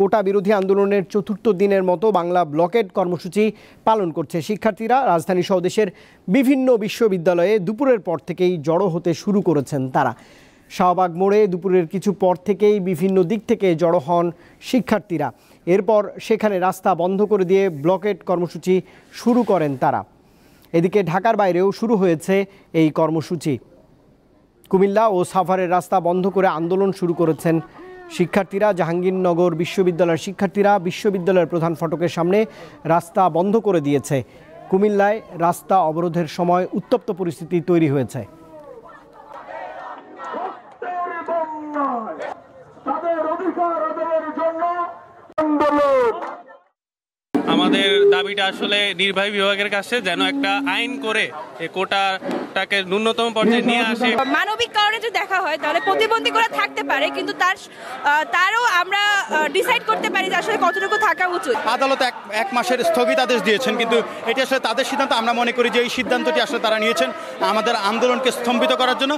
কোটা বিরোধী আন্দোলনের চতুর্থ দিনের মতো বাংলা ব্লকেড কর্মসূচি পালন করছে শিক্ষার্থীরা। রাজধানী সহ দেশের বিভিন্ন বিশ্ববিদ্যালয়ে দুপুরের পর থেকেই জড়ো হতে শুরু করেছেন তারা। শাহবাগ মোড়ে দুপুরের কিছু পর থেকেই বিভিন্ন দিক থেকে জড়ো হন শিক্ষার্থীরা। এরপর সেখানে রাস্তা বন্ধ করে দিয়ে ব্লকেড কর্মসূচি শুরু করেন তারা। এদিকে ঢাকার বাইরেও শুরু হয়েছে এই কর্মসূচি। কুমিল্লা ও সাভারের রাস্তা বন্ধ করে আন্দোলন শুরু করেছেন শিক্ষার্থীরা। জাহাঙ্গীরনগর বিশ্ববিদ্যালয়ের শিক্ষার্থীরা বিশ্ববিদ্যালয়ের প্রধান ফটকের সামনে রাস্তা বন্ধ করে দিয়েছে। কুমিল্লায় রাস্তা অবরোধের সময় উত্তপ্ত পরিস্থিতি তৈরি হয়েছে। আমাদের দাবিটা আসলে নির্বাহী বিভাগের কাছে যেন একটা আইন করে এই কোটাটাকে ন্যূনতম পর্যায়ে নিয়ে আসে। মানবিক কারণে যদি দেখা হয় তাহলে প্রতিবন্ধী করে থাকতে পারে, কিন্তু তারও আমরা ডিসাইড করতে পারি যে আসলে কতটুকু থাকা উচিত। আদালত এক মাসের স্থগিতাদেশ দিয়েছেন, কিন্তু এটি আসলে তাদের সিদ্ধান্ত। আমরা মনে করি যে এই সিদ্ধান্তটি আসলে তারা নিয়েছেন আমাদের আন্দোলনকে স্তম্ভিত করার জন্য।